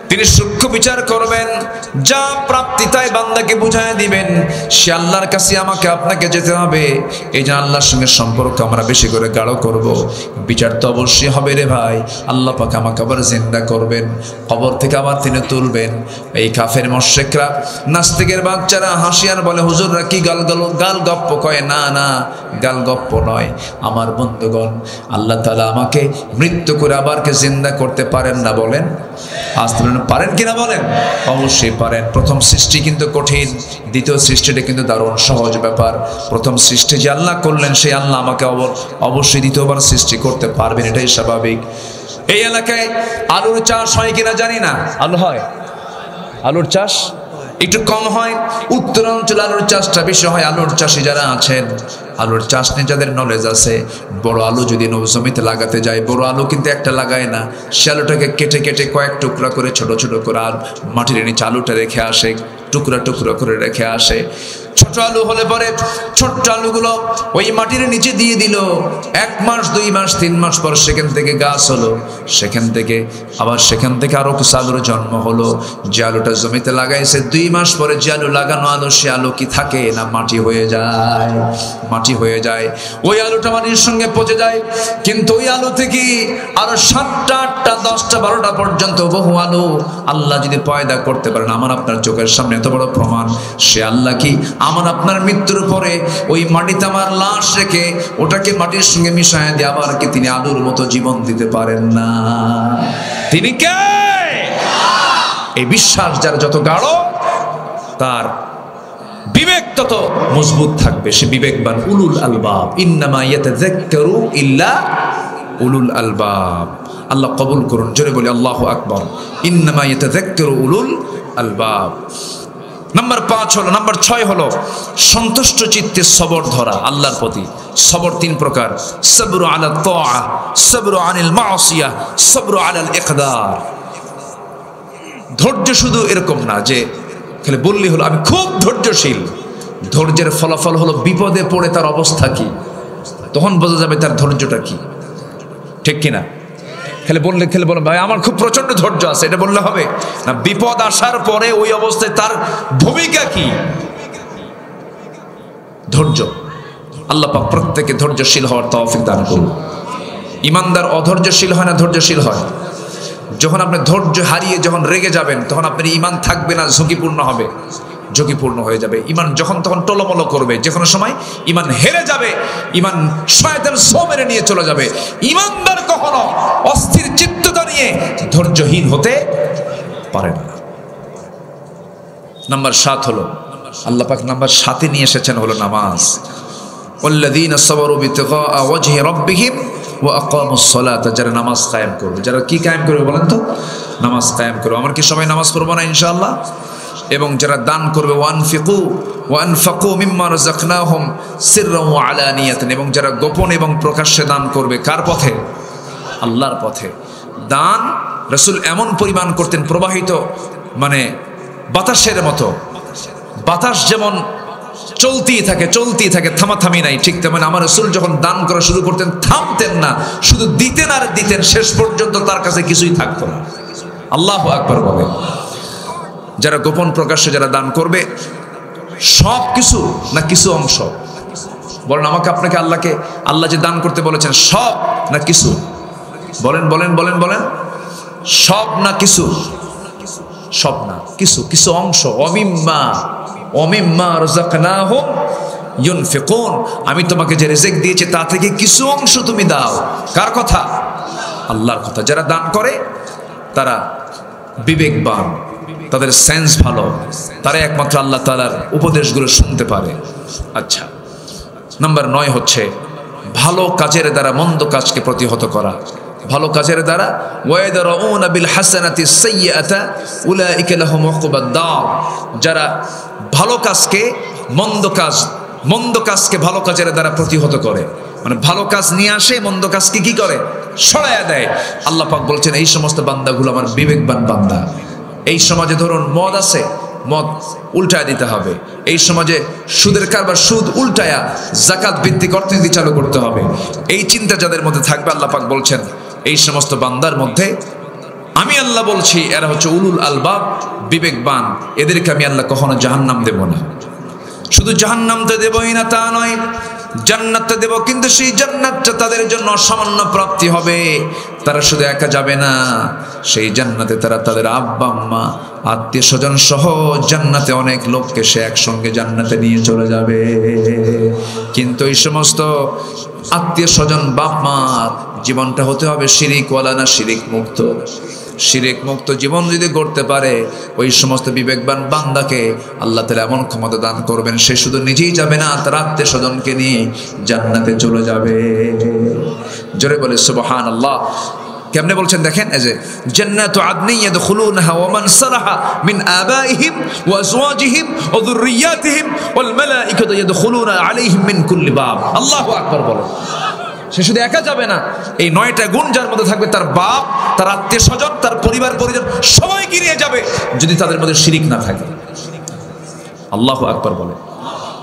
তিনি সূক্ষ্ম বিচার করবেন। যা প্রাপ্তি তাই বান্দাকে বুঝায় দিবেন। সে আল্লাহর কাছে আমাকে আপনাকে যেতে হবে। এই যে আল্লাহর সঙ্গে সম্পর্ক আমরা বেশি করে গাঢ় করব। বিচার তো অবশ্যই হবে রে ভাই। আল্লাহ পাক আমাকে আবার জিন্দা করবেন, কবর থেকে আবার তিনি তুলবেন। এই কাফের মুশরিকরা, নাস্তিকের বাচ্চারা হাসিয়ার বলে হুজুররা কি গাল গপ্প কয়। না না, গাল গপ্প নয় আমার বন্ধুগণ। আল্লাহ তাআলা আমাকে মৃত্যু করে আবারকে জিন্দা করতে পারেন না বলেন? আসতে পারেন কিনা বলেন? অবশ্যই পারেন। প্রথম সৃষ্টি কিন্তু কঠিন, দ্বিতীয় সৃষ্টিটা কিন্তু দারুণ সহজ ব্যাপার। প্রথম সৃষ্টি যে আল্লাহ করলেন, সেই আল্লাহ আমাকে অবশ্যই দ্বিতীয়বার সৃষ্টি করতে পারবেন, এটাই স্বাভাবিক। এই এলাকায় আলুর চাষ হয় কিনা জানি না। আলু হয়? আলুর চাষ একটু কম হয়। উত্তরাঞ্চলে আলুর চাষটা বেশি হয়। আলুর চাষি যারা আছেন, আলুর চাষ নিয়ে যাদের নলেজ আছে, বড় আলু যদি জমিতে লাগাতে যায়, বড় আলু কিন্তু একটা লাগায় না, সে আলুটাকে কেটে কেটে কয়েক টুকরা করে ছোট ছোট করে আর মাটির নিচে আলুটা রেখে আসে, টুকরা টুকরা করে রেখে আসে। ছোট আলু হলে পরে ছোট্ট আলুগুলো ওই মাটির নিচে দিয়ে দিল। 1 মাস 2 মাস 3 মাস পর সেখান থেকে গাছ হলো, সেখান থেকে আরো কিছু আলুর জন্ম হলো। যে আলুটা জমিতে লাগাইছে 2 মাস পরে যে আলু লাগানো আলু, সে আলু কি থাকে না মাটি হয়ে যায়? মাটি হয়ে যায়। ওই আলুটা মাটির সঙ্গে পচে যায়। কিন্তু ওই আলু থেকে আরো 7টা 8টা 10টা 12টা পর্যন্ত বহু আলু আল্লাহ যদি পয়দা করতে পারেন, আমার আপনার চোখের সামনে এত বড় প্রমাণ, সে আল্লাহ কি আমার আপনার মৃত্যুর পরে ওই মাটিতে আমার লাশ রেখে ওটাকে মাটির সঙ্গে মিশায় দিয়ে আবার কি তিনি আলুর মতো জীবন দিতে পারেন না? তিনি কে? এই বিশ্বাস যার যত গাঢ়, তার বিবেক তত মজবুত থাকবে। সে বিবেকবান। উলুল আলবাব, ইন্নামা ইয়াতাযাক্কারু ইল্লা উলুল আলবাব। আল্লাহ কবুল করুন, জোরে বলি আল্লাহু আকবার। ইন্নামা ইয়াতাযাক্কারু উলুল আলবাব। নাম্বার 5 হলো, নাম্বার 6 হলো সন্তুষ্ট চিত্তে সবর ধরা আল্লাহর প্রতি। সবর 3 প্রকার: সবরু আলা তাআ, সবরু আনিল মাসিয়া, সবরু আলাল ইকদার। ধৈর্য শুধু এরকম না যে খালি বললি হলো আমি খুব ধৈর্যশীল। ধৈর্যের ফলাফল হলো বিপদে পড়ে তার অবস্থা কি, তখন বোঝা যাবে তার ধৈর্যটা কি। ঠিক কিনা? খেলে বললে ভাই আমার খুব প্রচন্ড ধৈর্য আছে, এটা বললে হবে না। বিপদ আসার পরে ওই অবস্থায় তার ভূমিকা কি? ধৈর্য। আল্লাহ পাক প্রত্যেককে ধৈর্যশীল হওয়ার তৌফিক দান করুন। ইমানদার অধৈর্যশীল হয় না, ধৈর্যশীল হয়। যখন আপনি ধৈর্য হারিয়ে যখন রেগে যাবেন, তখন আপনার ইমান থাকবে না, ঝুঁকিপূর্ণ হবে, ঝুঁকিপূর্ণ হয়ে যাবে। ইমান যখন তখন টলমলো করবে, যে কোনো সময় ইমান হেরে যাবে, ইমান শয়তান ছো মেরে নিয়ে চলে যাবে। ইমানদার কখনো অস্থির চিত্ততা নিয়ে ধৈর্যহীন হতে পারে না। নাম্বার 7 হলো, আল্লাহ পাক নাম্বার 7 নিয়ে এসেছেন হলো নামাজ। ওয়াল্লাযীনা সাবারু বিতিগাআ ওয়াজহি রাব্বিহিম ওয়া আকামুস সালাতা। যারা নামাজ কায়েম করবে, যারা কি কায়েম করবে বলেন তো? নামাজ কায়েম করবে। আমরা কি সবাই নামাজ পড়বো না ইনশাআল্লাহ? এবং যারা দান করবে, ওয়ানফাকু মিম্মা রাযাকনাহুম সিররান ওয়া আলানিয়াতান। এবং যারা গোপন এবং প্রকাশ্যে দান করবে, কার পথে? আল্লাহর পথে। দান রাসূল এমন পরিমাণ করতেন, প্রবাহিত মানে বাতাসের মতো। বাতাস যেমন চলতেই থাকে, থামাথামি নাই, ঠিক তেমন আমার রাসূল যখন দান করা শুরু করতেন থামতেন না, শুধু দিতেন আর দিতেন, শেষ পর্যন্ত তার কাছে কিছুই থাকতো না। আল্লাহু আকবার বলে। যারা গোপন প্রকাশ্যে যারা দান করবে, সব কিছু না কিছু অংশ? বলেন আমাকে আপনাকে আল্লাহ যে দান করতে বলেছেন, সব না কিছু? বলেন বলেন বলেন বলেন। সব না কিছু? সব না কিছু, কিছু অংশ। ওমিম্মা রাযাকনাহুম ইউনফিকুন। আমি তোমাকে যে রিজিক দিয়েছি তা থেকে কিছু অংশ তুমি দাও। কার কথা? আল্লাহর কথা। যারা দান করে তারা বিবেকবান, তাদের সেন্স ভালো, তারা একমাত্র আল্লাহ তাআলার উপদেশগুলো শুনতে পারে। আচ্ছা, নাম্বার 9 হচ্ছে ভালো কাজের দ্বারা মন্দ কাজকে প্রতিহত করা। ভালো কাজের দ্বারা ওয়ায়াদরাউনা বিল হাসানাতি সাইয়্যাতা উলাইকা লাহুম উকুবাদ দার। যারা ভালো কাজকে মন্দ কাজকে ভালো কাজের দ্বারা প্রতিহত করে, মানে ভালো কাজ নিয়ে আসে, মন্দ কাজকে কি করে? সরাইয়া দেয়। আল্লাহ পাক বলছেন এই সমস্ত বান্দাগুলো আমার বিবেকবান বান্দা। এই সমাজে ধরুন মদ আছে, মদ উল্টায় দিতে হবে। এই সমাজে সুদের কারবার, সুদ উল্টায়া যাকাত ভিত্তিক অর্থনীতি চালু করতে হবে। এই চিন্তা যাদের মধ্যে থাকবে, আল্লাহ পাক বলছেন এই সমস্ত বান্দার মধ্যে আমি আল্লাহ বলছি এরা হচ্ছে উলুল আলবাব, বিবেকবান। এদেরকে আমি আল্লাহ কখনো জাহান্নাম দেব না। শুধু জাহান্নাম তো দেবই না তা নয়, জান্নাতটা দেব, কিন্তু সেই জান্নাতটা তাদের জন্য সামান্য প্রাপ্তি হবে। তারা শুধু একা যাবে না, সেই জান্নাতে তারা তাদের আব্বা আম্মা আত্মীয় স্বজন সহ জান্নাতে অনেক লোককে সে একসঙ্গে জান্নাতে নিয়ে চলে যাবে। কিন্তু এই সমস্ত আত্মীয় স্বজন বাপ মা জীবনটা হতে হবে শিরিকওয়ালা না শিরিক মুক্ত। শিরিক মুক্ত জীবন যদি গড়তে পারে, ওই সমস্ত বিবেকবান বান্দাকে আল্লাহ তাআলা এমন ক্ষমতা দান করবেন, সে শুধু নিজেই যাবে না, তার আত্মীয় স্বজনকে নিয়ে জান্নাতে চলে যাবে। জোরে বলে সুবহানাল্লাহ। কেমনে বলছেন দেখেন, এই যে জান্নাতু আদনি ইয়াদখুলুনহা ওয়া মান সালাহা মিন আবাইহিম ওয়া আজওয়াজিহিম ওয়া যুররিয়াতিহিম ওয়াল মালাইকাতু ইয়াদখুলুনা আলাইহিম মিন কুল্লি বাব। আল্লাহু আকবার বলো। সে শুধু একা যাবে না, এই 9টা গুণ যার মধ্যে থাকবে, তার বাপ, তার আত্মীয় স্বজন, তার পরিবার পরিজন সবাইকে নিয়ে যাবে, যদি তাদের মধ্যে শিরিক না থাকে। আল্লাহু আকবার বলে।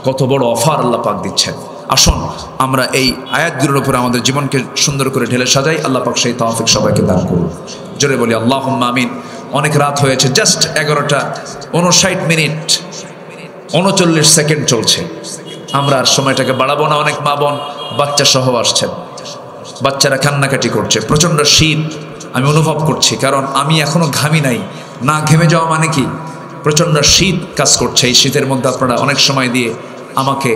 কত বড় অফার আল্লাহ পাক দিচ্ছেন। আসুন আমরা এই আয়াতগুলোর উপরে আমাদের জীবনকে সুন্দর করে ঢেলে সাজাই। আল্লাহ পাক সেই তৌফিক সবাইকে দান করুন। জোরে বলি আল্লাহুম্মা আমিন। অনেক রাত হয়েছে, জাস্ট 11টা 59 মিনিট 39 সেকেন্ড চলছে। আমরা আর সময়টাকে বাড়াবো না। অনেক মা বোন বাচ্চা সহ আসছেন, বাচ্চারা কান্নাকাটি করছে, প্রচণ্ড শীত আমি অনুভব করছি, কারণ আমি এখনো ঘামি নাই। না ঘেমে যাওয়া মানে কি, প্রচণ্ড শীত কাজ করছে। এই শীতের মধ্যে আপনারা অনেক সময় দিয়ে আমাকে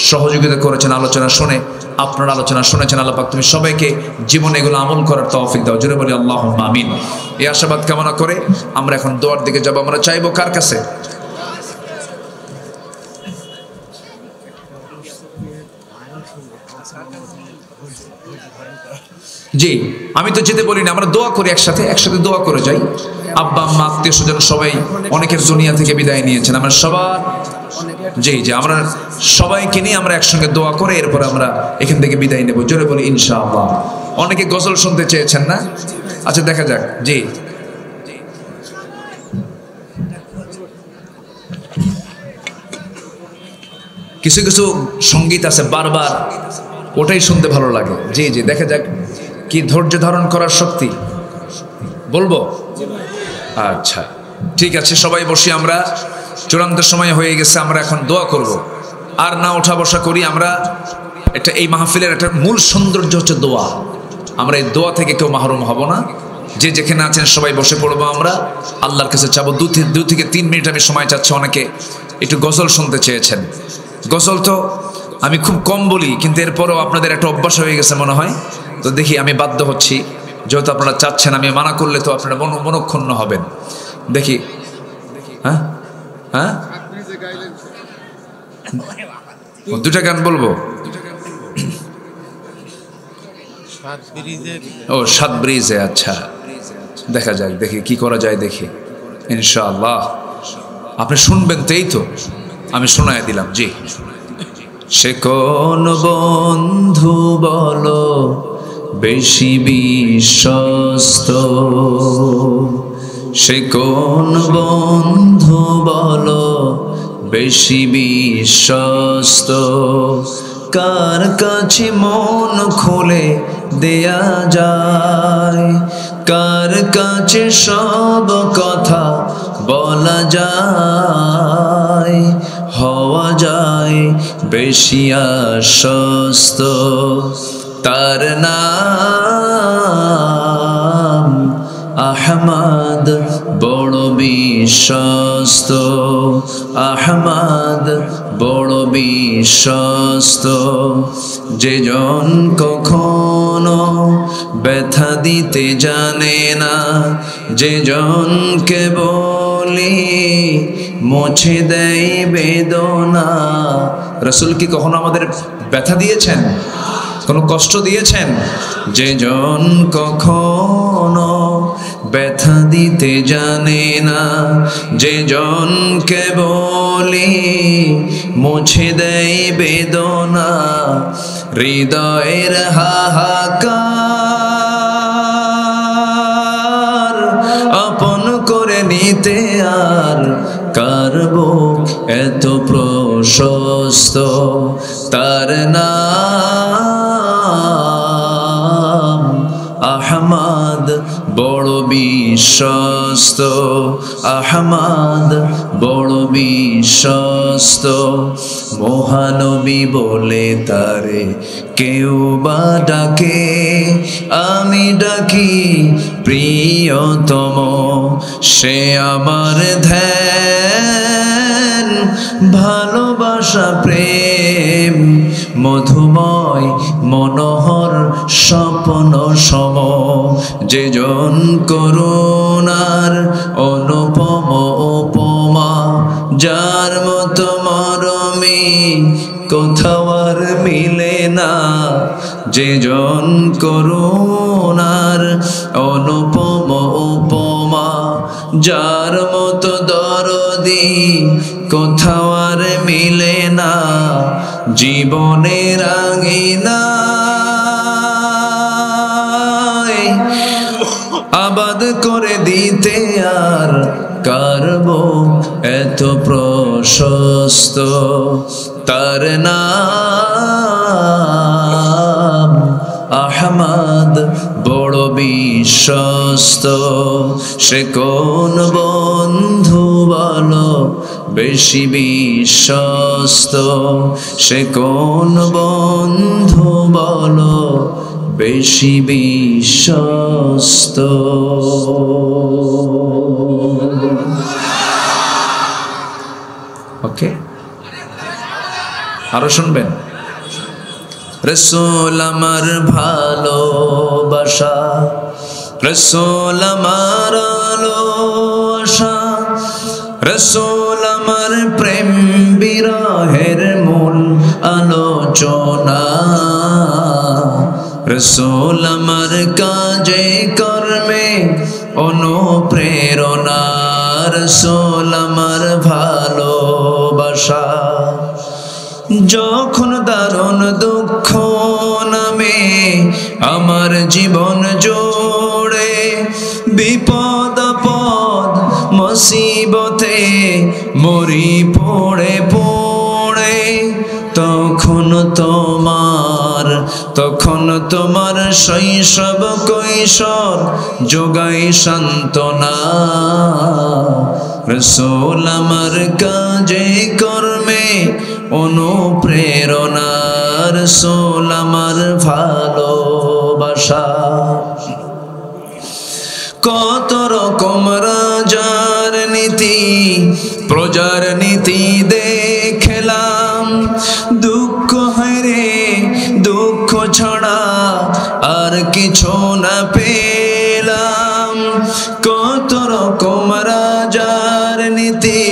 সহযোগিতা করেছেন, আলোচনা শুনে আপনারা আলোচনা শুনেছেন। আল্লাহ পাক তুমি সবাইকে জীবনে এগুলো আমল করার তৌফিক দাও। জোরে বলি আল্লাহুম্মা আমিন। এই আশাবাদ কামনা করে আমরা এখন দোয়ার দিকে যাব। আমরা চাইবো কার কাছে? জি, আমি তো যেতে বলি না, আমরা দোয়া করি একসাথে দোয়া করে যাই। আব্বা আম্মা আত্মীয় স্বজন সবাই অনেকের দুনিয়া থেকে বিদায় নিয়েছেন। আমরা সবার জি আমরা সবাইকে নিয়ে আমরা একসঙ্গে দোয়া করে এরপর আমরা এখান থেকে বিদায় নেব। জোরে বলি ইনশাআল্লাহ। অনেকে গজল শুনতে চেয়েছেন না? আচ্ছা দেখা যাক। জি কিছু কিছু সঙ্গীত আছে বারবার ওটাই শুনতে ভালো লাগে। জি জি দেখা যাক কি ধৈর্য ধারণ করার শক্তি বলবো। আচ্ছা ঠিক আছে, সবাই বসি। আমরা চূড়ান্ত সময় হয়ে গেছে, আমরা এখন দোয়া করব। আর না ওঠা বসা করি আমরা। এটা এই মাহফিলের একটা মূল সৌন্দর্য হচ্ছে দোয়া। আমরা এই দোয়া থেকে কেউ মাহরুম হব না। যে যেখানে আছেন সবাই বসে পড়বো। আমরা আল্লাহর কাছে চাবো। 2 থেকে 3 মিনিট আমি সময় চাচ্ছি। অনেকে একটু গজল শুনতে চেয়েছেন। গজল তো আমি খুব কম বলি, কিন্তু এরপরেও আপনাদের একটা অভ্যাস হয়ে গেছে মনে হয়। তো দেখি আমি বাধ্য হচ্ছি, যেহেতু আপনারা চাচ্ছেন। আমি মানা করলে তো আপনারা মনক্ষুণ্ণ হবেন। দেখি হ্যাঁ হ্যাঁ 2টা গান বলবো। ও 7 ব্রিজে। আচ্ছা দেখা যাক, দেখি কি করা যায়, দেখি ইনশাআল্লাহ। আপনি শুনবেন তো? এই তো আমি শোনায় দিলাম। জি সে কোন বন্ধু বলো বেশি বিশ্বস্ত, সে কোন বন্ধু বলো বেশি বিশ্বস্ত, কার কাছে মন খুলে দেয়া যায়, কার কাছে সব কথা বলা যায়, হওয়া যায় বেশি আশ্বস্ত। তার নাম আহমদ বড় বিশ্বস্ত, আহমদ বড় বিশ্বস্ত। যেজন কখনো ব্যথা দিতে জানে না, যেজনকে বলি মুছে দেয় বেদনা। রাসূল কি কখনো আমাদের ব্যথা দিয়েছেন, কোনো কষ্ট দিয়েছেন? যেজন কখনো ব্যথা দিতে জানে না, যেজনকে বলি মুছে দেয় বেদনা। হৃদয়ের হাহাকার আপন করে নিতে আর কার বুক এত প্রশস্ত। তার নাম আহমদ বড় বিশ্বস্ত, আহমদ বড় বিশ্বস্ত। মহানবী বলে তারে কেউ বা ডাকে, আমি ডাকি প্রিয়তম। সে আমার ধ্যান ভালোবাসা প্রেম মধুময় মনোহর স্বপ্ন সম। যেজন করুণার অনুপম উপমা, যার মতো মরমী কোথাও আর মিলে না। যেজন করুণার অনুপম উপমা, যার মতো দরদি কোথাও আর মিলে না। জীবনের আঙিনায় আবাদ করে দিতে আর কারব এত প্রশস্ত, তার নাম আহমদ বড় বিশ্বস্ত। সে কোন বন্ধু বলো বেশি বিশ্বস্ত, সে কোন বন্ধু বলো বেশি বিশ্বস্ত। ওকে, আরো শুনবেন। রাসূল আমার ভালোবাসা, রাসূল আমার আলোসা, রাসূল আমার প্রেম বিরহের মূল আলোচনা, রাসূল আমার কাজে কর্মে অনুপ্রেরণা, রাসূল আমার ভালোবাসা। যখন দারুণ দুঃখ নামে আমার জীবন জোড়ে, বিপদ আপদ মুসিবতে মরি পড়ে পড়ে, তখন তোমার শৈশব কৈশোর যোগাই সান্ত্বনা, রাসূল আমার কাজে কর্মে অনুপ্রেরণা, রাসূল আমার ভালোবাসা। কত রকম রাজার নীতি প্রজার নীতি দেখলাম, দুঃখ হয় রে দুঃখ ছাড়া আর কিছু না পেলাম। কত রকম রাজার নীতি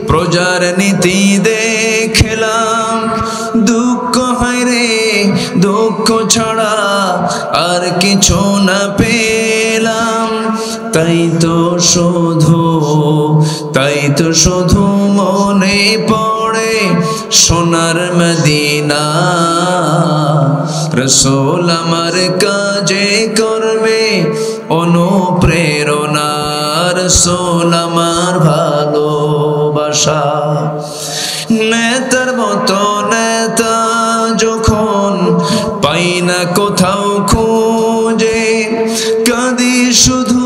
প্রজার নীতি দেখলাম, দুঃখ হয় রে দুঃখ ছাড়া আর কিছু না পেলাম। তাই তো শুধু মনে পড়ে সোনার মদিনা, রাসূল আমার কাজে কর্মে অনুপ্রেরণা, রাসূল আমার ভালোবাসা। নেতার মতো নেতা যখন পাই না কোথাও খুঁজে, কাঁদি শুধু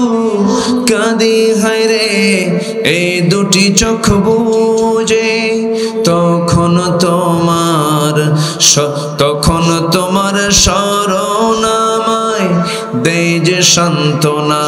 কাঁদি হায় রে এই দুটি চোখ বুজে, তখন তোমার শরণ আমায় দেয় যে সান্ত্বনা।